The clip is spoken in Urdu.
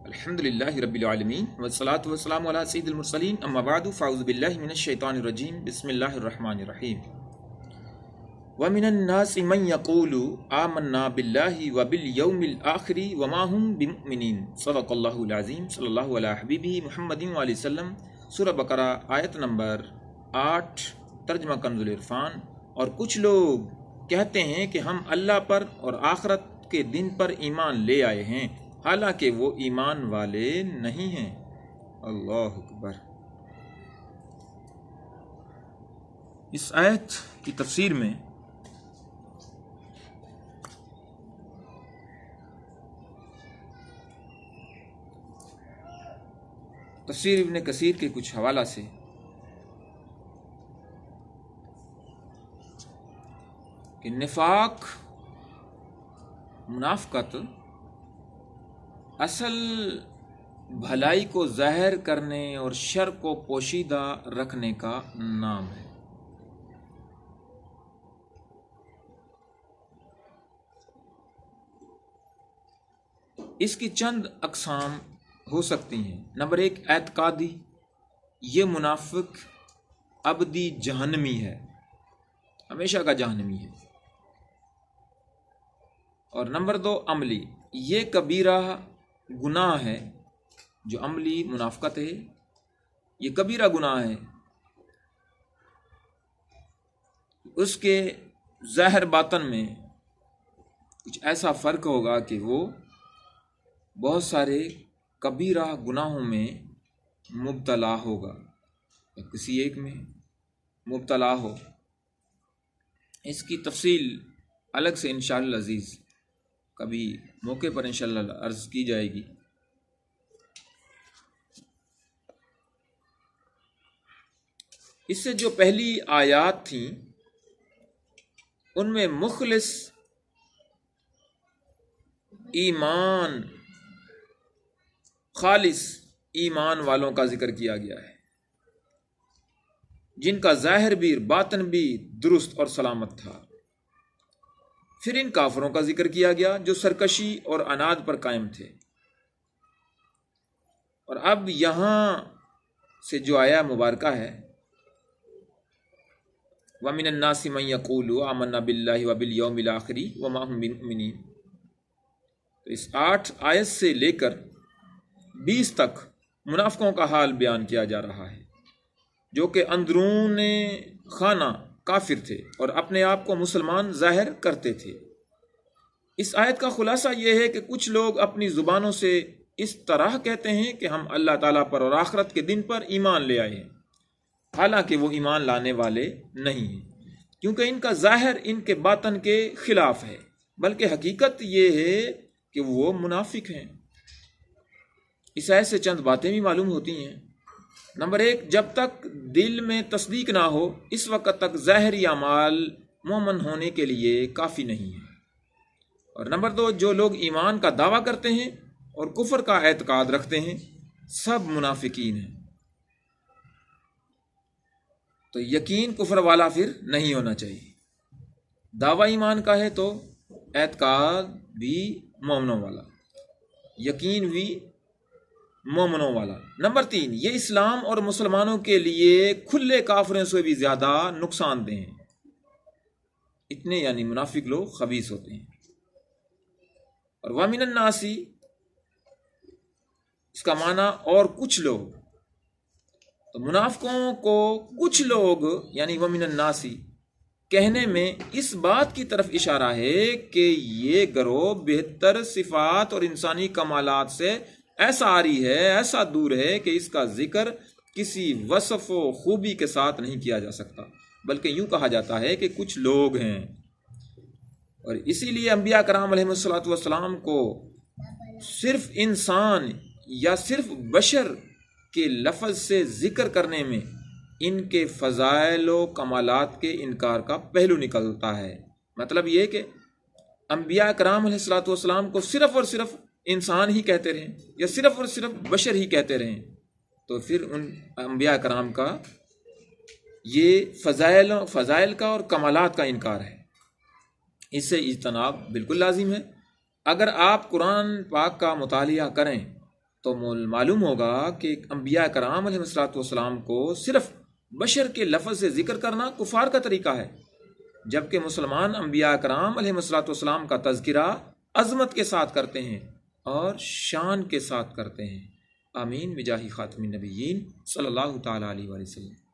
الحمد للہ رب العالمین والصلاة والسلام علی سید المرسلین اما بعد فاعوذ باللہ من الشیطان الرجیم بسم اللہ الرحمن الرحیم ومن الناس من یقول آمنا باللہ وبالیوم الآخر وما هم بمؤمنین صدق اللہ العظیم صلی اللہ علی حبیبہ محمد وآلہ وسلم سورہ بقرہ آیت نمبر 8 ترجمہ کنز العرفان۔ اور کچھ لوگ کہتے ہیں کہ ہم اللہ پر اور آخرت کے دن پر ایمان لے آئے ہیں، حالانکہ وہ ایمان والے نہیں ہیں۔ اللہ اکبر۔ اس آیت کی تفسیر میں تفسیر ابن کثیر کے کچھ حوالہ سے کہ نفاق، منافقت اصل بھلائی کو ظاہر کرنے اور شر کو پوشیدہ رکھنے کا نام ہے۔ اس کی چند اقسام ہو سکتی ہیں۔ نمبر 1، اعتقادی، یہ منافق ابدی جہنمی ہے، ہمیشہ کا جہنمی ہے۔ اور نمبر 2، عملی، یہ کبیرہ گناہ ہے، جو عملی منافقت ہے یہ کبیرہ گناہ ہے، اس کے ظاہر باطن میں کچھ ایسا فرق ہوگا کہ وہ بہت سارے کبیرہ گناہوں میں مبتلا ہوگا یا کسی ایک میں مبتلا ہو۔ اس کی تفصیل الگ سے انشاءاللہ عزیز کبھی موقع پر انشاءاللہ عرض کی جائے گی۔ اس سے جو پہلی آیات تھیں ان میں مخلص ایمان، خالص ایمان والوں کا ذکر کیا گیا ہے، جن کا ظاہر بھی باطن بھی درست اور سلامت تھا۔ پھر ان کافروں کا ذکر کیا گیا جو سرکشی اور عناد پر قائم تھے۔ اور اب یہاں سے جو آیا مبارکہ ہے وَمِنَ النَّاسِ مَن يَقُولُ آمَنَّا بِاللَّهِ وَبِالْيَوْمِ الْآخِرِ وَمَا هُم بِمُؤْمِنِينَ، تو اس 8 آیت سے لے کر 20 تک منافقوں کا حال بیان کیا جا رہا ہے، جو کہ اندرون خانہ کافر تھے اور اپنے آپ کو مسلمان ظاہر کرتے تھے۔ اس آیت کا خلاصہ یہ ہے کہ کچھ لوگ اپنی زبانوں سے اس طرح کہتے ہیں کہ ہم اللہ تعالیٰ پر اور آخرت کے دن پر ایمان لے آئے ہیں، حالانکہ وہ ایمان لانے والے نہیں ہیں، کیونکہ ان کا ظاہر ان کے باطن کے خلاف ہے، بلکہ حقیقت یہ ہے کہ وہ منافق ہیں۔ اس آیت سے چند باتیں بھی معلوم ہوتی ہیں۔ نمبر 1، جب تک دل میں تصدیق نہ ہو اس وقت تک ظاہری اعمال مومن ہونے کے لیے کافی نہیں ہے۔ اور نمبر 2، جو لوگ ایمان کا دعویٰ کرتے ہیں اور کفر کا اعتقاد رکھتے ہیں سب منافقین ہیں۔ تو یقین کفر والا پھر نہیں ہونا چاہیے، دعویٰ ایمان کا ہے تو اعتقاد بھی مومنوں والا، یقین بھی مومنوں والا۔ نمبر 3، یہ اسلام اور مسلمانوں کے لیے کھلے کافروں سے بھی زیادہ نقصان دہ ہیں، اتنے یعنی منافق لوگ خبیث ہوتے ہیں۔ اور وَمِنَ النَّاسِ اس کا معنی اور کچھ لوگ، تو منافقوں کو کچھ لوگ یعنی وَمِنَ النَّاسِ کہنے میں اس بات کی طرف اشارہ ہے کہ یہ گروہ بہتر صفات اور انسانی کمالات سے ایسا عاری ہے، ایسا دور ہے کہ اس کا ذکر کسی وصف و خوبی کے ساتھ نہیں کیا جا سکتا، بلکہ یوں کہا جاتا ہے کہ کچھ لوگ ہیں۔ اور اسی لیے انبیاء کرام علیہ السلام کو صرف انسان یا صرف بشر کے لفظ سے ذکر کرنے میں ان کے فضائل و کمالات کے انکار کا پہلو نکلتا ہے۔ مطلب یہ کہ انبیاء کرام علیہ السلام کو صرف اور صرف انسان ہی کہتے رہیں یا صرف اور صرف بشر ہی کہتے رہیں، تو پھر ان انبیاء کرام کا یہ فضائل کا اور کمالات کا انکار ہے۔ اس سے اجتناب بالکل لازم ہے۔ اگر آپ قرآن پاک کا مطالعہ کریں تو معلوم ہوگا کہ انبیاء کرام علیہ الصلوۃ والسلام کو صرف بشر کے لفظ سے ذکر کرنا کفار کا طریقہ ہے، جبکہ مسلمان انبیاء کرام علیہ الصلوۃ والسلام کا تذکرہ عظمت کے ساتھ کرتے ہیں اور شان کے ساتھ کرتے ہیں۔ آمین بجاہ خاتم النبیین صلی اللہ تعالیٰ علیہ وآلہ وسلم۔